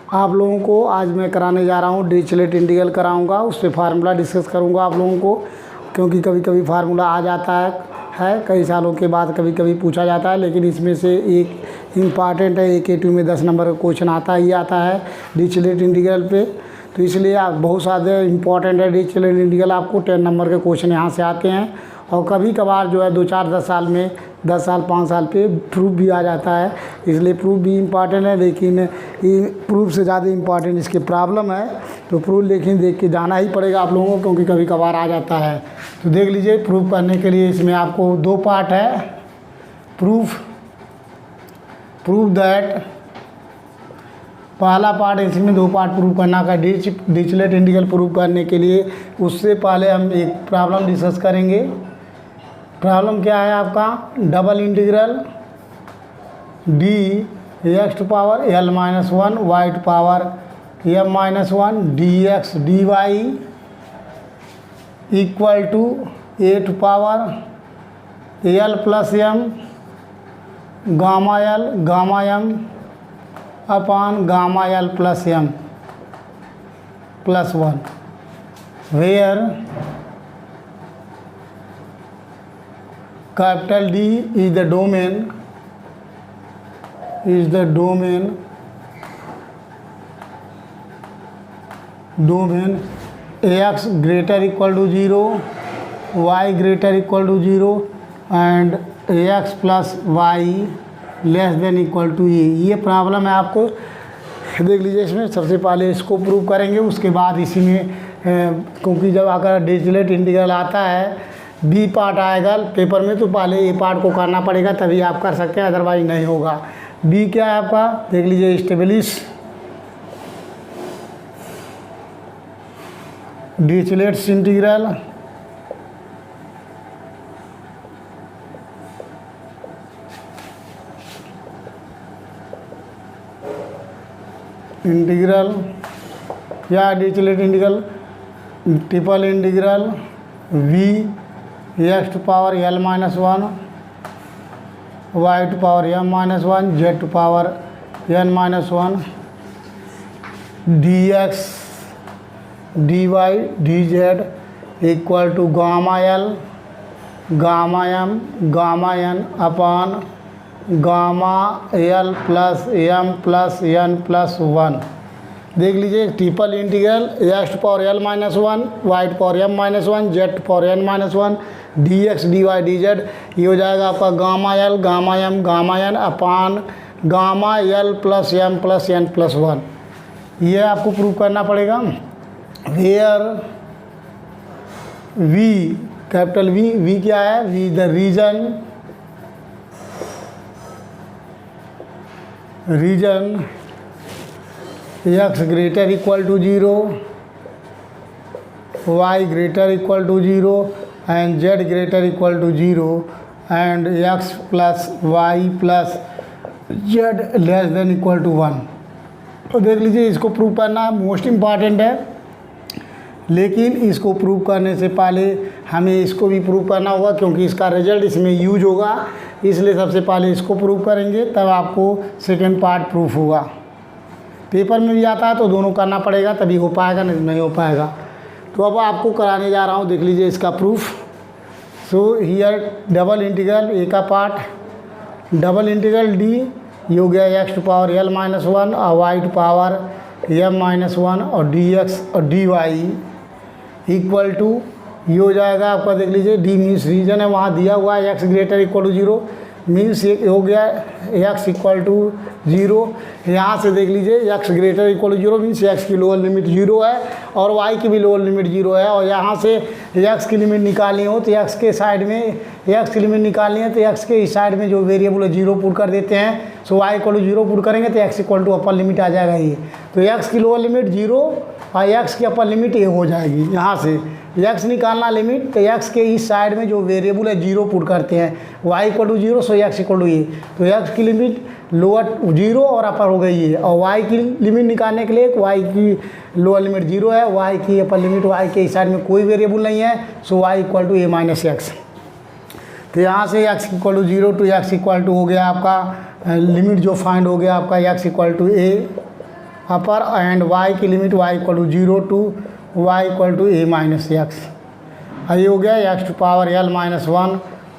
आप लोगों को आज मैं कराने जा रहा हूँ डिरिचलेट इंटीग्रल कराऊंगा, उस पर फार्मूला डिस्कस करूंगा आप लोगों को, क्योंकि कभी कभी फार्मूला आ जाता है कई सालों के बाद कभी कभी पूछा जाता है, लेकिन इसमें से एक इम्पॉर्टेंट है, AK2 में 10 नंबर का क्वेश्चन आता ही आता है डिरिचलेट इंटीग्रल पे। तो इसलिए आप बहुत सारे इंपॉर्टेंट है डिरिचलेट इंटीग्रल, आपको 10 नंबर के क्वेश्चन यहाँ से आते हैं। और कभी कभार जो है 2-4-10 साल में 10 साल 5 साल पे प्रूफ भी आ जाता है, इसलिए प्रूफ भी इम्पॉर्टेंट है। लेकिन ये प्रूफ से ज़्यादा इम्पॉर्टेंट इसके प्रॉब्लम है, तो प्रूफ लेकिन देख के जाना ही पड़ेगा आप लोगों को, क्योंकि कभी कभार आ जाता है। तो देख लीजिए, प्रूफ करने के लिए इसमें आपको 2 पार्ट है। प्रूफ दैट, पहला पार्ट इसमें 2 पार्ट प्रूफ करना का डिरिचलेट इंटीग्रल प्रूफ करने के लिए। उससे पहले हम एक प्रॉब्लम डिस्कस करेंगे। प्रॉब्लम क्या है आपका, double integral dx⁻l - 1 y⁻m-1 dx dy equal to a⁻l + m gamma m upon gamma l + m + 1, where capital D is the domain ax greater equal to 0, y greater equal to 0 and ax plus y less than equal to ये problem है। आपको देख लीजिए, इसमें सबसे पहले इसको prove करेंगे, उसके बाद इसी में क्योंकि जब अगर डिरिचलेट इंटीग्रल आता है बी पार्ट आएगा पेपर में, तो पहले ए पार्ट को करना पड़ेगा, तभी आप कर सकते हैं, अदरवाइज नहीं होगा। बी क्या है आपका, देख लीजिए, एस्टेब्लिश डिरिचलेट इंटीग्रल या Dirichlet integral triple integral v x⁻l - 1 y⁻m-1 z⁻n-1 dx dy dz equal to gamma l gamma m gamma n upon gamma l + m + n + 1। देख लीजिए, triple integral x⁻l - 1 y⁻m-1 z⁻n-1 dx dy dz, ये हो जाएगा आपका gamma l gamma m gamma n upon gamma l + m + n + 1। ये आपको prove करना पड़ेगा। वेयर v कैपिटल v क्या है, v the region x greater equal to 0, y greater equal to 0 and z greater equal to 0 and x plus y plus z less than equal to 1। तो देख लीजिए, इसको prove करना most important है, लेकिन इसको प्रूव करने से पहले हमें इसको भी प्रूव करना होगा, क्योंकि इसका रिजल्ट इसमें यूज होगा, इसलिए सबसे पहले इसको प्रूव करेंगे, तब आपको सेकेंड पार्ट प्रूफ होगा। पेपर में भी आता है तो दोनों करना पड़ेगा, तभी हो पाएगा, नहीं हो पाएगा। तो अब आपको कराने जा रहा हूँ, देख लीजिए इसका proof. So here double integral a का पार्ट, डबल इंटीग्रल डी ये हो गया x⁻l - 1 और y⁻m-1 और dx और dy इक्वल टू ये हो जाएगा आपका, देख लीजिए, डी मीन्स रीजन है, वहाँ दिया हुआ है x greater equal to 0 means ये हो गया x इक्वल टू 0। यहाँ से देख लीजिए, x greater equal to 0 means x की लोअर लिमिट 0 है और y की भी लोअर लिमिट 0 है। और यहाँ से x की लिमिट निकालनी हो तो x के साइड में x की लिमिट निकालनी है तो x के इस साइड में जो वेरिएबल है 0 पुट कर देते हैं। So y equal to 0 put करेंगे तो x equal to upper limit आ जाएगा ये। तो x की लोअर लिमिट 0 और x की अपर लिमिट ये हो जाएगी। यहाँ से x निकालना लिमिट, तो x के इस साइड में जो वेरिएबल है 0 पुट करते हैं, y equal to 0 so x equal to ये। तो x की लिमिट लोअर 0 और अपर हो गई है, और y की लिमिट निकालने के लिए y की लोअर लिमिट 0 है, y की अपर लिमिट, y के इस साइड में कोई वेरिएबल नहीं है, so y equal to a minus x. तो यहाँ से x equal to 0 to x equal to हो गया आपका लिमिट जो फाइंड हो गया आपका x equal to a upper and y की limit y equal to 0 to y equal to a minus x. ये हो गया x to power l minus 1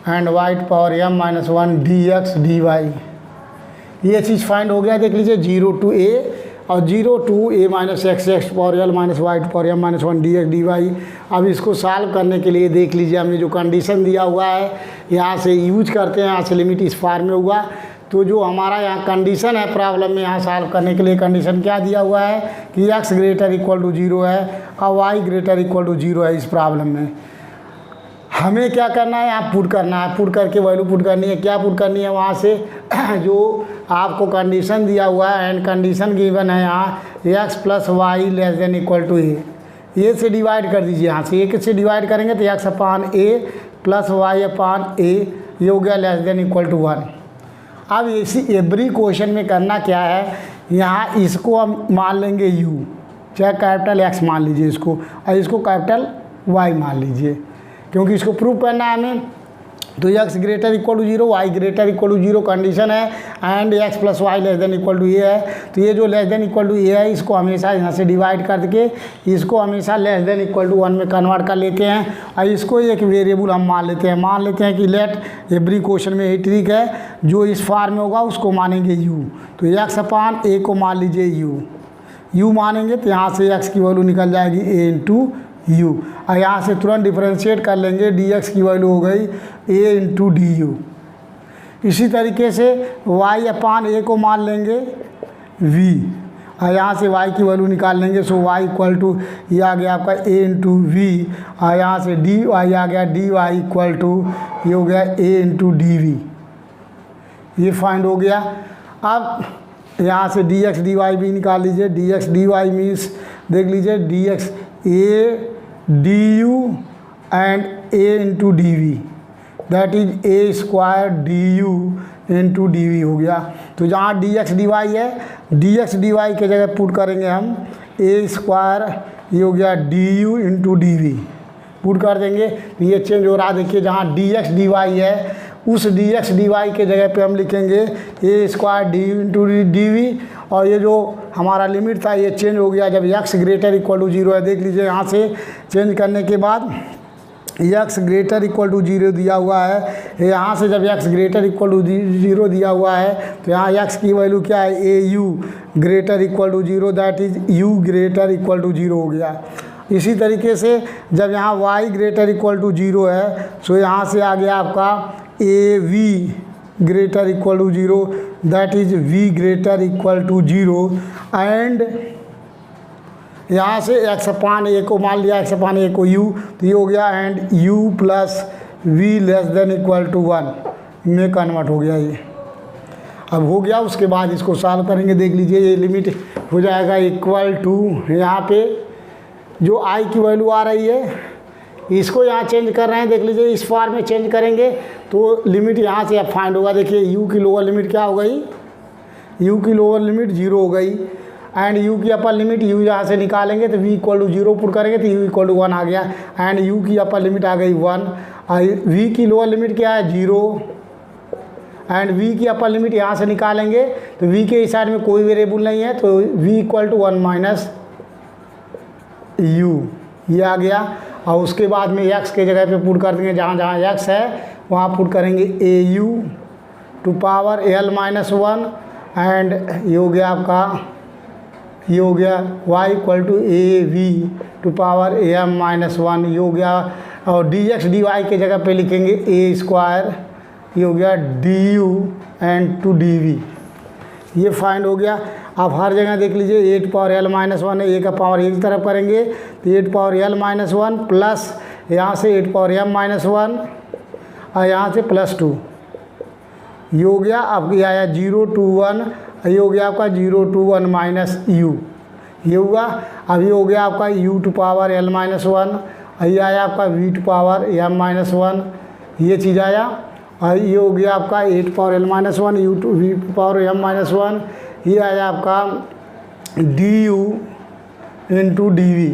and y to power m minus 1 dx dy। ये चीज़ find हो गया, देख लीजिए 0 to a और 0 to a minus x to power l minus y to power m minus 1 dx dy। अब इसको solve करने के लिए देख लीजिए हमने जो कंडीशन दिया हुआ है यहाँ से यूज करते हैं, यहाँ से लिमिट इस फॉर्म में हुआ। तो जो हमारा यहाँ कंडीशन है प्रॉब्लम में, यहाँ सॉल्व करने के लिए कंडीशन क्या दिया हुआ है कि x ग्रेटर इक्वल टू 0 है और y ग्रेटर इक्वल टू 0 है। इस प्रॉब्लम में हमें क्या करना है, यहाँ पुट करना है, पुट करके वैल्यू पुट करनी है। क्या पुट करनी है, वहाँ से जो आपको कंडीशन दिया हुआ है एंड कंडीशन गिवन है यहाँ x plus y less than equal to a से डिवाइड कर दीजिए। यहाँ से a से डिवाइड करेंगे तो x upon a plus y upon a, ये हो गया लेस देन इक्वल टू 1। अब इसी एवरी क्वेश्चन में करना क्या है, यहाँ इसको हम मान लेंगे u, चाहे कैपिटल X मान लीजिए इसको, और इसको कैपिटल Y मान लीजिए, क्योंकि इसको प्रूव करना है हमें। तो x greater equal to 0, y greater equal to 0 condition है and x plus y less than equal to a है। तो ये जो less than equal to a है इसको हमेशा यहाँ से डिवाइड करके इसको हमेशा लेस देन इक्वल टू 1 में कन्वर्ट कर लेते हैं और इसको एक वेरिएबल हम मान लेते हैं कि लेट एवरी क्वेश्चन में यही ट्रिक है, जो इस फॉर्म में होगा उसको मानेंगे u। तो x अपान a को मान लीजिए u मानेंगे तो यहाँ से x की वैल्यू निकल जाएगी a इंटू u, और यहाँ से तुरंत डिफरेंशिएट कर लेंगे, dx की वैल्यू हो गई a इंटू डी यू। इसी तरीके से y अपान a को मान लेंगे v, और यहाँ से y की वैल्यू निकाल लेंगे। सो y इक्वल टू ये आ गया आपका a इंटू वी, और यहाँ से dy आ गया dy इक्वल टू ये हो गया a इंटू डी वी। ये फाइंड हो गया। अब यहाँ से dx dy भी निकाल लीजिए। dx dy मीन्स देख लीजिए dx a du and a into d v, that is a square du into d v हो गया। तो जहाँ dx dy है, dx dy के जगह पुट करेंगे हम a स्क्वायर, ये हो गया du इंटू डी वी, पुट कर देंगे तो ये चेंज हो रहा है। देखिए जहाँ dx dy है उस dx dy के जगह पे हम लिखेंगे a square du into d v, और ये जो हमारा लिमिट था ये चेंज हो गया जब x ग्रेटर इक्वल टू 0 है। देख लीजिए यहाँ से चेंज करने के बाद x ग्रेटर इक्वल टू 0 दिया हुआ है। यहाँ से जब x ग्रेटर इक्वल टू 0 दिया हुआ है तो यहाँ x की वैल्यू क्या है, a u greater equal to 0, that is u greater equal to 0 हो गया। इसी तरीके से जब यहाँ y ग्रेटर इक्वल टू 0 है सो यहाँ से आ गया आपका a v greater equal to 0, that is v greater equal to 0, and यहाँ से x अपान a को मान लिया, x अपान a को u, तो ये हो गया and u plus v less than equal to 1 में कन्वर्ट हो गया। ये अब हो गया। उसके बाद इसको सॉल्व करेंगे। देख लीजिए ये लिमिट हो जाएगा इक्वल टू, यहाँ पे जो i की वैल्यू आ रही है इसको यहाँ चेंज कर रहे हैं। देख लीजिए इस फॉर्म में चेंज करेंगे तो लिमिट यहाँ से अब फाइंड होगा। देखिए u की लोअर लिमिट क्या हो गई, u की लोअर लिमिट 0 हो गई एंड u की अपर लिमिट u यहाँ से निकालेंगे तो v इक्वल टू 0 पुट करेंगे तो u इक्वल टू 1 आ गया एंड u की अपर लिमिट आ गई 1, और v की लोअर लिमिट क्या है 0 एंड v की अपर लिमिट यहाँ से निकालेंगे तो v के इस साइड में कोई वेरिएबल नहीं है तो v equal to 1 minus u, ये आ गया। और उसके बाद में x के जगह पे पुट कर देंगे, जहाँ जहाँ x है वहाँ पुट करेंगे a u to power l minus 1 and ये हो गया आपका, ये हो गया y equal to a v to power m minus 1, ये हो गया। और dx dy के जगह पे लिखेंगे a स्क्वायर, ये हो गया du and to d v, ये फाइंड हो गया। अब हर जगह देख लीजिए 8 पावर l माइनस 1 है, a का पावर एक तरफ करेंगे तो 8 पावर l माइनस 1 प्लस यहाँ से 8 पावर m माइनस 1 और यहाँ से प्लस 2, ये हो गया। अब ये आया 0 to 1, ये हो गया आपका 0 to 1 माइनस u, ये हुआ। अब ये हो गया आपका u to power l minus 1, ये आया आपका v to power m minus 1, ये चीज़ आया। और ये हो गया आपका 8 power l minus 1 u to v power m minus 1, ये आया आपका du इंटू डी वी।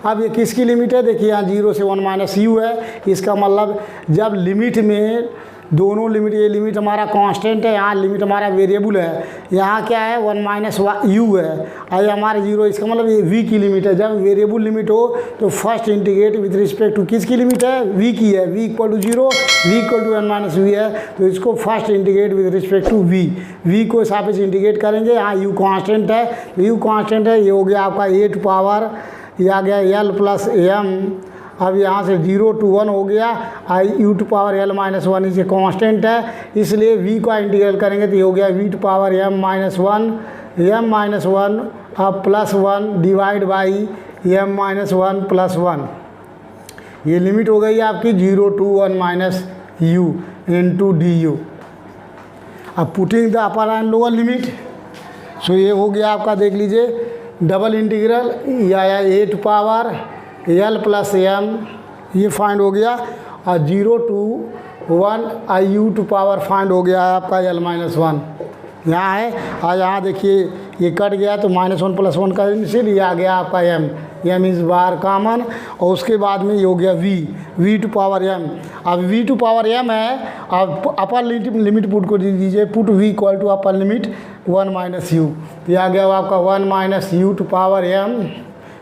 अब ये किसकी लिमिट है, देखिए यहाँ 0 से 1 माइनस u है। इसका मतलब जब लिमिट में दोनों लिमिट, ये लिमिट हमारा कांस्टेंट है, यहाँ लिमिट हमारा वेरिएबल है, यहाँ क्या है 1 माइनस यू है, और ये हमारे 0, इसका मतलब ये v की लिमिट है। जब वेरिएबल लिमिट हो तो first integrate with respect to किसकी लिमिट है, v की है, v equal to 0, v equal to 1 minus v है, तो इसको first integrate with respect to v को सापेक्ष इंटीग्रेट करेंगे। यहाँ u कांस्टेंट है, तो u कांस्टेंट है, ये हो गया आपका a टू पावर, ये आ गया l प्लस m, अब यहाँ से 0 to 1 हो गया, I u to power l minus 1 इसे कांस्टेंट है, इसलिए v का इंटीग्रल करेंगे तो ये हो गया v to power m minus 1 अब plus 1 divide by m minus 1 plus 1। ये लिमिट हो गई आपकी 0 to 1 minus u into d u. अब putting the upper and lower limit, so ये हो गया आपका, देख लीजिए डबल इंटीग्रल, या a to power l plus m, ये फाइंड हो गया, और 0 to 1 i u to power find हो गया है आपका l माइनस 1 यहाँ है, और यहाँ देखिए ये कट गया तो -1 + 1 का इसीलिए आ गया आपका m इस बार कॉमन, और उसके बाद में ये हो गया v टू पावर m। अब v टू पावर m है, अब अपर लिमिट पुट को दे दीजिए, put v equal to upper limit 1 minus u, तो आ गया आपका 1 minus u to power m,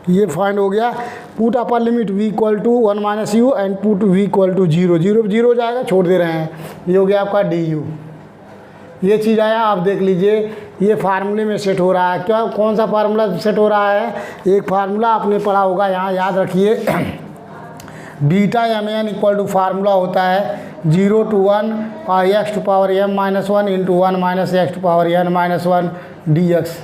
ये फाइंड हो गया। Put upper limit v equal to 1 minus u and put v equal to 0 हो जाएगा, छोड़ दे रहे हैं, ये हो गया आपका डी यू। ये चीज़ आया, आप देख लीजिए ये फार्मूले में सेट हो रहा है। क्या, कौन सा फार्मूला सेट हो रहा है, एक फार्मूला आपने पढ़ा होगा, यहाँ याद रखिए, beta mn equal to formula होता है 0 to 1 और x to power m minus 1 into 1 minus x to power n minus 1 dx।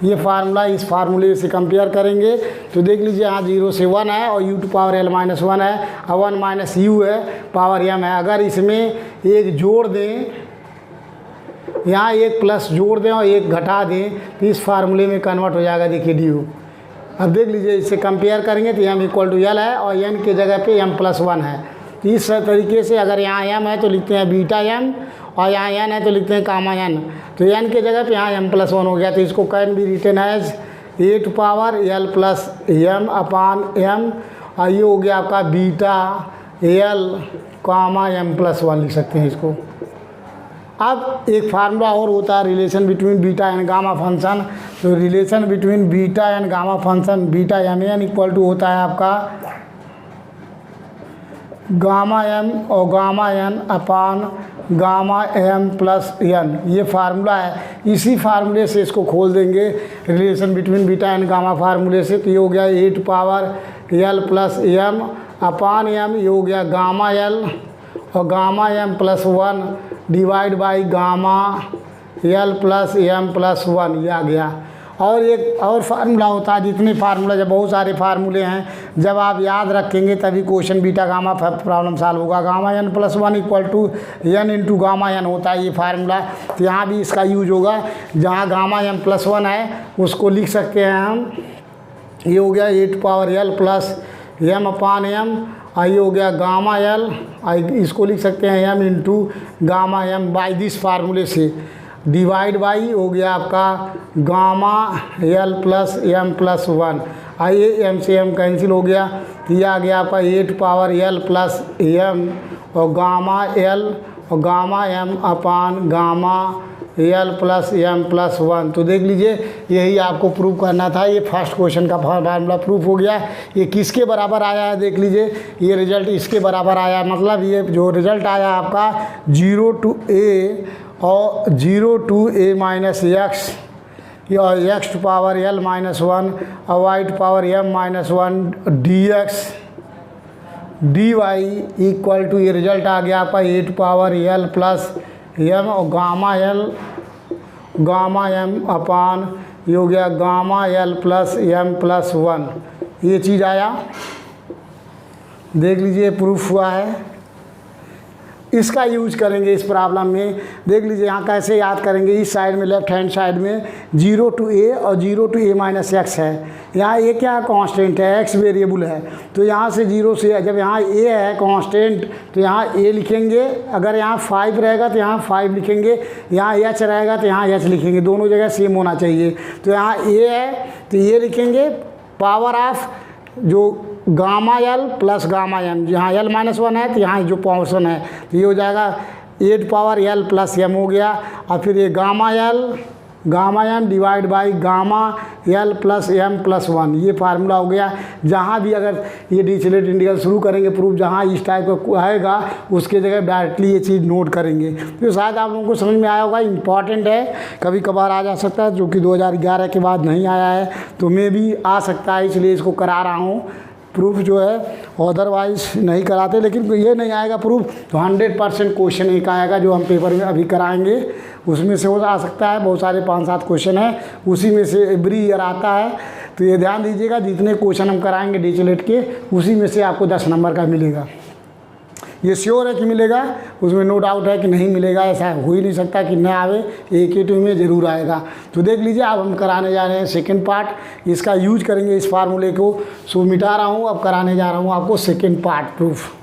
ये फार्मूला, इस फार्मूले से कंपेयर करेंगे तो देख लीजिए यहाँ 0 से 1 है और u to power l minus 1 है, और 1 माइनस यू है, पावर m है। अगर इसमें एक जोड़ दें, यहाँ एक प्लस जोड़ दें और एक घटा दें, तो इस फार्मूले में कन्वर्ट हो जाएगा, देखिए डी यू। अब देख लीजिए इससे कंपेयर करेंगे तो m इक्वल टू l है और n की जगह पे m प्लस 1 है। तो इस तरीके से अगर यहाँ m है तो लिखते हैं बीटा m, और यहाँ n है तो लिखते हैं गामा n। तो n की जगह पे यहाँ m प्लस 1 हो गया, तो इसको कैन भी written as a to power l plus m upon m, और ये हो गया आपका beta l gamma m plus 1 लिख सकते हैं इसको। अब एक फार्मूला और होता है relation between beta and gamma function, तो relation between beta and gamma function, beta mn equal to होता है आपका गामा m और gamma n upon gamma m plus n, ये फार्मूला है। इसी फार्मूले से इसको खोल देंगे relation between beta and gamma फार्मूले से, तो ये हो गया a to power l plus m upon m, ये हो गया गामा l और gamma m plus 1 divide by gamma l plus m plus 1, ये आ गया। और एक और फार्मूला होता है, जितने फार्मूला, जब बहुत सारे फार्मूले हैं, जब आप याद रखेंगे तभी question beta gamma problem solve होगा। Gamma n plus 1 equal to n into gamma n होता है ये फार्मूला, तो यहाँ भी इसका यूज होगा। जहाँ गामा m प्लस 1 है उसको लिख सकते हैं हम, ये हो गया a to power l plus m upon m, ये हो गया गामा l, इसको लिख सकते हैं m into gamma m by this फार्मूले से, डिवाइड बाई हो गया आपका gamma l plus m plus 1, आइए m से m कैंसिल हो गया, ये आ गया आपका a to power l plus m और gamma m upon gamma l plus m plus 1। तो देख लीजिए यही आपको प्रूव करना था, ये फर्स्ट क्वेश्चन का फार्मूला प्रूफ हो गया। ये किसके बराबर आया है, देख लीजिए ये रिजल्ट इसके बराबर आया है, मतलब ये जो रिजल्ट आया आपका 0 to a और 0 to a माइनस एक्स, और x to power l minus 1 और y to power m minus 1 dx dy equal to, ये रिजल्ट आ गया आपका a to power l plus m और गामा m अपान, ये हो गया gamma l plus m plus 1, ये चीज़ आया। देख लीजिए प्रूफ हुआ है, इसका यूज करेंगे इस प्रॉब्लम में। देख लीजिए यहाँ कैसे याद करेंगे, इस साइड में लेफ्ट हैंड साइड में 0 to a और 0 to a माइनस एक्स है, यहाँ a क्या कांस्टेंट है, x वेरिएबल है, तो यहाँ से 0 से, जब यहाँ a है कांस्टेंट तो यहाँ a लिखेंगे, अगर यहाँ 5 रहेगा तो यहाँ 5 लिखेंगे, यहाँ h रहेगा तो यहाँ h लिखेंगे, दोनों जगह सेम होना चाहिए। तो यहाँ a है तो ये लिखेंगे पावर ऑफ जो gamma l plus gamma m, जहाँ l माइनस 1 है तो यहाँ जो पोर्शन है, तो ये हो जाएगा 8 पावर एल प्लस एम हो गया, और फिर ये gamma m divide by gamma l plus m plus 1, ये फार्मूला हो गया। जहाँ भी अगर ये डिरिचलेट इंटीग्रल शुरू करेंगे प्रूफ, जहाँ इस टाइप का आएगा उसके जगह डायरेक्टली ये चीज़ नोट करेंगे। तो शायद आप लोगों को समझ में आया होगा, इंपॉर्टेंट है, कभी कभार आ जा सकता है, जो कि 2011 के बाद नहीं आया है, तो मैं भी आ सकता है, इसलिए इसको करा रहा हूँ प्रूफ जो है, अदरवाइज नहीं कराते। लेकिन ये नहीं आएगा प्रूफ तो 100% क्वेश्चन एक आएगा जो हम पेपर में अभी कराएंगे, उसमें से हो आ सकता है। बहुत सारे 5-7 क्वेश्चन हैं, उसी में से एवरी ईयर आता है। तो ये ध्यान दीजिएगा, जितने क्वेश्चन हम कराएंगे डिरिचलेट के, उसी में से आपको 10 नंबर का मिलेगा। ये श्योर है कि मिलेगा, उसमें नो डाउट है कि नहीं मिलेगा, ऐसा हो ही नहीं सकता कि न आवे, AKT में ज़रूर आएगा। तो देख लीजिए, अब हम कराने जा रहे हैं सेकंड पार्ट, इसका यूज करेंगे इस फार्मूले को। सो मिटा रहा हूँ, अब कराने जा रहा हूँ आपको second part proof.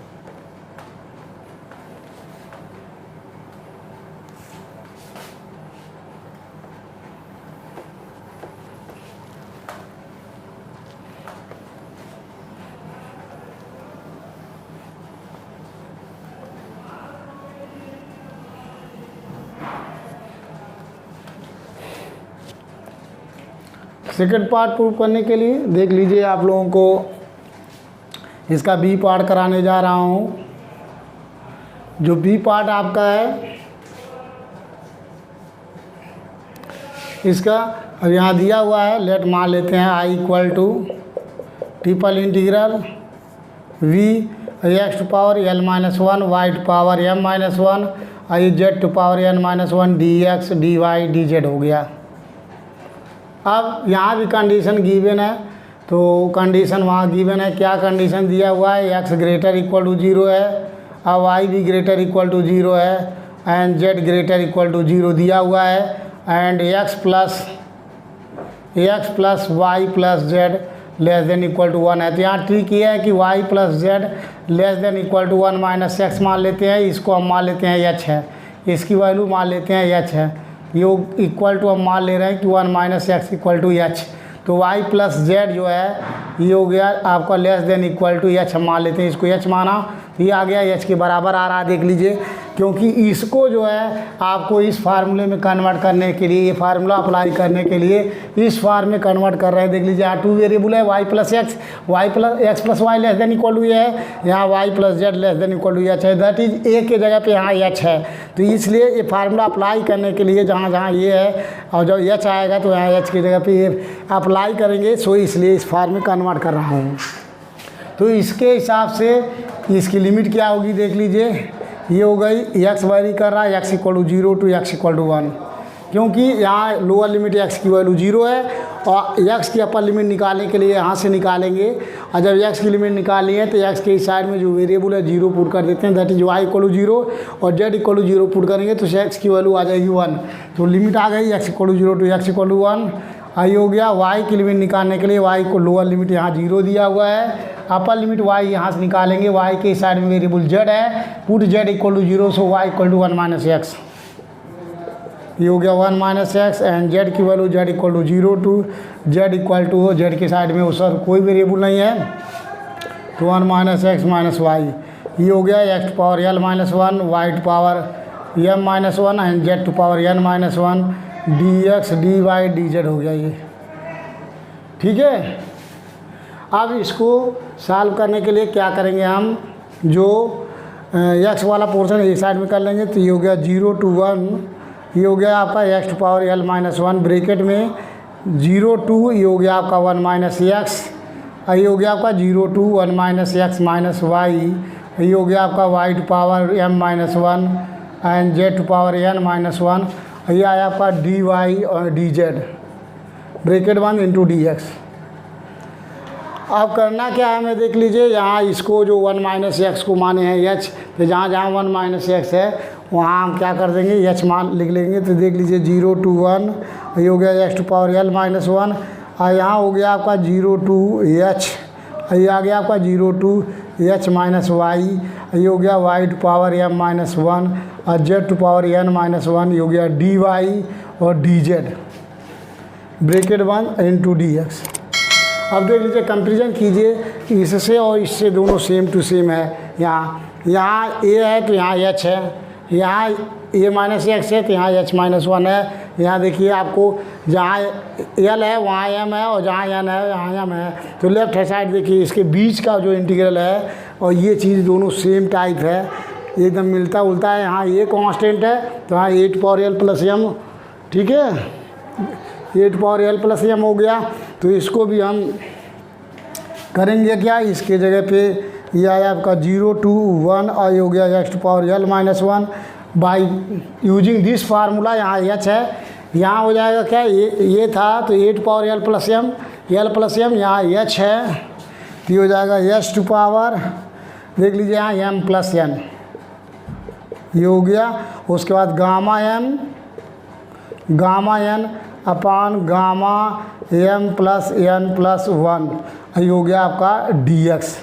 Second part prove करने के लिए देख लीजिए, आप लोगों को इसका बी पार्ट कराने जा रहा हूँ। जो बी पार्ट आपका है, इसका अब यहाँ दिया हुआ है, लेट मान लेते हैं I equal to triple integral V x to power L minus 1 y to power m minus 1 I z to power n minus 1 dx dy dz हो गया। अब यहाँ भी कंडीशन गिवन है, तो कंडीशन वहाँ गिवन है, क्या कंडीशन दिया हुआ है, x ग्रेटर इक्वल टू 0 है, अब y भी ग्रेटर इक्वल टू 0 है, and z greater equal to 0 दिया हुआ है, and x plus y plus z less than equal to 1 है। तो यहाँ ट्रिक ये है कि y plus z less than equal to 1 minus x मान लेते हैं, इसको हम मान लेते हैं h है, इसकी वैल्यू मान लेते हैं h है, ये इक्वल टू हम मान ले रहे हैं कि 1 minus x equal to h। तो y प्लस जेड जो है ये हो गया आपका less than equal to h, हम मान लेते हैं, इसको h माना, ये आ गया h के बराबर आ रहा है। देख लीजिए, क्योंकि इसको जो है आपको इस फार्मूले में कन्वर्ट करने के लिए, ये फार्मूला अप्लाई करने के लिए इस फार्म में कन्वर्ट कर रहे हैं। देख लीजिए, यहाँ 2 वेरिएबल है, y plus x, x plus y less than equal to ये है, यहाँ y plus z less than equal to h है, दैट इज a के जगह पे यहाँ h है। तो इसलिए ये फार्मूला अप्लाई करने के लिए जहाँ जहाँ ये है और जब h आएगा तो यहाँ h की जगह पे ये अप्लाई करेंगे। सो इसलिए इस फार्म में कन्वर्ट कर रहा हूँ। तो इसके हिसाब से इसकी लिमिट क्या होगी, देख लीजिए, ये हो गई x वैरी कर रहा है x equal to 0 to x equal to 1, क्योंकि यहाँ लोअर लिमिट x की वैल्यू 0 है, और x की अपर लिमिट निकालने के लिए यहाँ से निकालेंगे, और जब x की लिमिट निकाली है तो x के इस साइड में जो वेरिएबल है 0 पुट कर देते हैं, that is y equal to 0, और z इक्वल टू 0 पुट करेंगे तो x की वैल्यू आ जाएगी 1। तो लिमिट आ गई x equal to 0 to x equal to 1। I हो गया y की लिमिट निकालने के लिए y को लोअर लिमिट यहाँ 0 दिया हुआ है, अपर लिमिट y यहाँ से निकालेंगे, y के साइड में वेरिएबल z है, put z equal to 0, so y equal to 1 minus x, ये हो गया 1 माइनस एक्स, एंड z की value z equal to 0 to z equal to, z के साइड में उस कोई वेरिएबल नहीं है, तो 1 माइनस एक्स माइनस वाई, ये हो गया x to power l minus 1 y to power m minus 1 and z to power n minus 1 dx dy dz हो गया ये, ठीक है। अब इसको सॉल्व करने के लिए क्या करेंगे हम, जो x वाला पोर्शन एक साइड में कर लेंगे, तो ये हो गया 0 टू 1, ये हो गया आपका x to power l minus 1 bracket में 0 टू, ये हो गया आपका 1 माइनस एक्स, ये हो गया आपका 0 to 1 minus x minus y, ये हो गया आपका y to power m minus 1 and z to power n minus 1, ये आया आपका dy और dz bracket 1 into d x. अब करना क्या है हमें, देख लीजिए, यहाँ इसको जो 1 माइनस एक्स को माने हैं h, तो जहाँ जहाँ 1 माइनस एक्स है वहाँ हम क्या कर देंगे, h मान लिख लेंगे। तो देख लीजिए 0 टू 1, ये हो गया x to power l minus 1, और यहाँ हो गया आपका 0 टू h, ये आ गया आपका 0 टू h माइनस वाई, ये हो गया y to power m minus 1 और z to power n minus 1, ये हो गया dy और dz bracket 1 into d x. अब देख लीजिए, कंपेरिजन कीजिए इससे और इससे, दोनों सेम टू सेम है। यहाँ a है तो यहाँ h है, यहाँ ये माइनस एक्स है तो यहाँ एच माइनस वन है। यहाँ देखिए आपको जहाँ एल है वहाँ एम है और जहाँ एन है यहाँ एम है। तो लेफ्ट हैंड साइड देखिए इसके बीच का जो इंटीग्रल है और ये चीज़ दोनों सेम टाइप है, एकदम मिलता उलता है। यहाँ ये कांस्टेंट है तो यहाँ 8 पावर एल प्लस एम, ठीक है, 8 पावर एल प्लस एम हो गया। तो इसको भी हम करेंगे क्या, इसके जगह पे ये आया आपका 0 to 1 और ये हो गया x to power l minus one by using this formula. यहाँ एच है, यहाँ हो जाएगा क्या, ये था तो 8 पावर एल प्लस एम, यहाँ एच है तो ये हो जाएगा एच टू पावर, देख लीजिए यहाँ एम प्लस एन, ये हो गया। उसके बाद gamma n upon gamma m plus n plus one, ये हो गया आपका डी एक्स।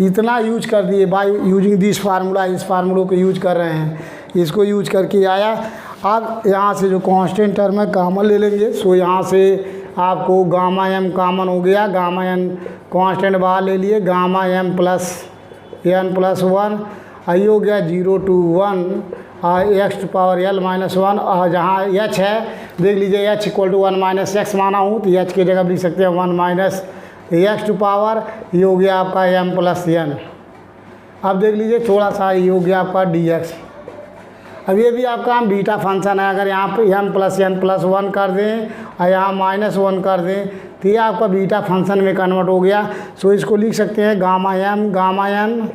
इतना यूज कर दिए बाय यूजिंग दिस फार्मूला, इस फार्मूलों को यूज कर रहे हैं, इसको यूज करके आया। अब यहाँ से जो कांस्टेंट टर्म है कॉमन ले लेंगे। सो यहाँ से आपको गामा एम कॉमन हो गया, गामा एन कांस्टेंट बाहर ले लिए, gamma m plus n plus one, ये हो गया 0 to 1 और x to power l minus one. और जहाँ एच है देख लीजिए h equal to 1 minus x माना हूँ तो एच की जगह लिख सकते हैं 1 माइनस एक्स टू पावर, ये हो गया आपका एम प्लस एन। अब देख लीजिए थोड़ा सा ये हो गया आपका डी एक्स। अब ये भी आपका हम बीटा फंक्शन है, अगर यहाँ पे m plus n plus one कर दें और यहाँ माइनस वन कर दें तो ये आपका बीटा फंक्शन में कन्वर्ट हो गया। सो इसको लिख सकते हैं gamma n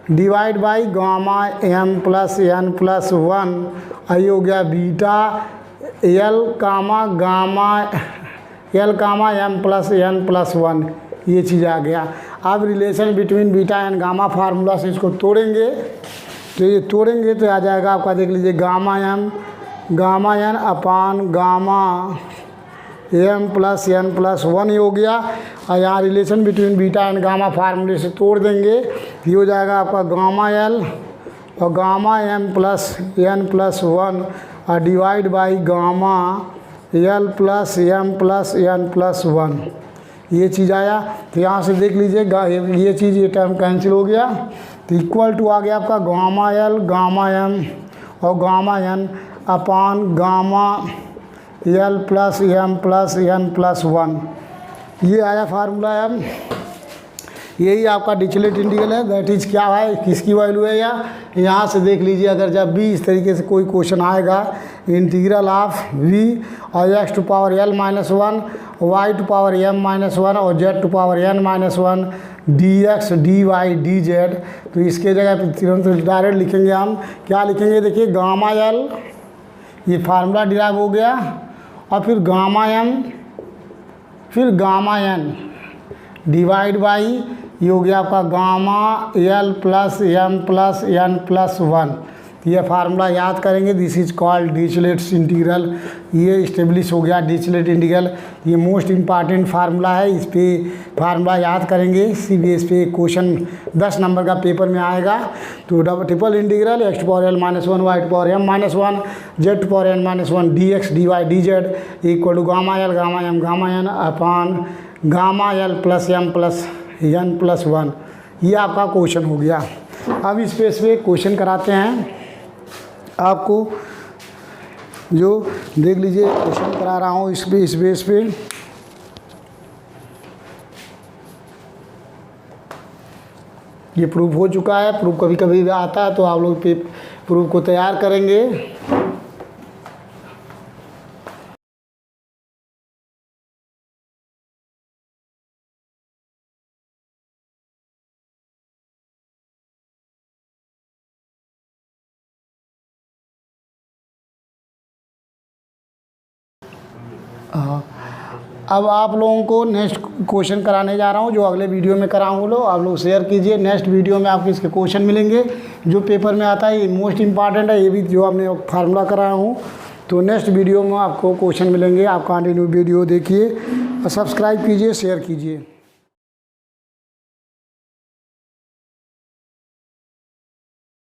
divide by gamma m plus n plus one, ये हो गया beta l comma m plus n plus one, ये चीज़ आ गया। अब relation between beta and gamma formula से इसको तोड़ेंगे तो ये तोड़ेंगे तो आ जाएगा आपका, देख लीजिए gamma n upon gamma m plus n plus one, ये हो गया। और यहाँ relation between beta and gamma फार्मूले से तोड़ देंगे, ये हो जाएगा आपका गामा एल और gamma m plus n plus one और divide by gamma l plus m plus n plus one, ये चीज़ आया। तो यहाँ से देख लीजिए ये चीज़, ये टर्म कैंसिल हो गया तो इक्वल टू आ गया आपका गामा एल गामा एम और gamma n upon gamma l plus m plus n plus one, ये आया फार्मूला एम। यही आपका डिरिचलेट इंटीग्रल है, दैट इज़ क्या है, किसकी वैल्यू है। या यहाँ से देख लीजिए अगर जब भी इस तरीके से कोई क्वेश्चन आएगा, इंटीग्रल ऑफ वी और x to power l minus one, y to power m minus one और z to power n minus one, d x d y d z, तो इसके जगह पर तुरंत डायरेक्ट लिखेंगे हम, क्या लिखेंगे, देखिए गामा एल, ये फार्मूला डिराइव हो गया, और फिर गामा एम, फिर गामा एन डिवाइड बाई, ये हो गया आपका gamma l plus m plus n plus one. ये फार्मूला याद करेंगे, this is called Dirichlet integral. ये इस्टेब्लिश हो गया डिरिचलेट इंटीग्रल, ये मोस्ट इम्पॉर्टेंट फार्मूला है, इस पे फार्मूला याद करेंगे। CBS पे क्वेश्चन 10 नंबर का पेपर में आएगा। तो triple integral x to power l minus one, y to power m minus one, z to power n minus one, d x d y d z equal to gamma l gamma m gamma n upon gamma l plus m plus n plus one, ये आपका question हो गया। अब इस पे question कराते हैं आपको, जो देख लीजिए क्वेश्चन करा रहा हूँ इस बेस पे। ये प्रूफ हो चुका है, प्रूफ कभी कभी आता है तो आप लोग पे प्रूफ को तैयार करेंगे। अब आप लोगों को नेक्स्ट क्वेश्चन कराने जा रहा हूँ, जो अगले वीडियो में कराऊँ, लो आप लोग शेयर कीजिए। नेक्स्ट वीडियो में आपको इसके क्वेश्चन मिलेंगे, जो पेपर में आता है, ये मोस्ट इम्पॉर्टेंट है, ये भी जो आपने फार्मूला कराया हूँ। तो नेक्स्ट वीडियो में आपको क्वेश्चन मिलेंगे। आप कंटिन्यू वीडियो देखिए और सब्सक्राइब कीजिए, शेयर कीजिए।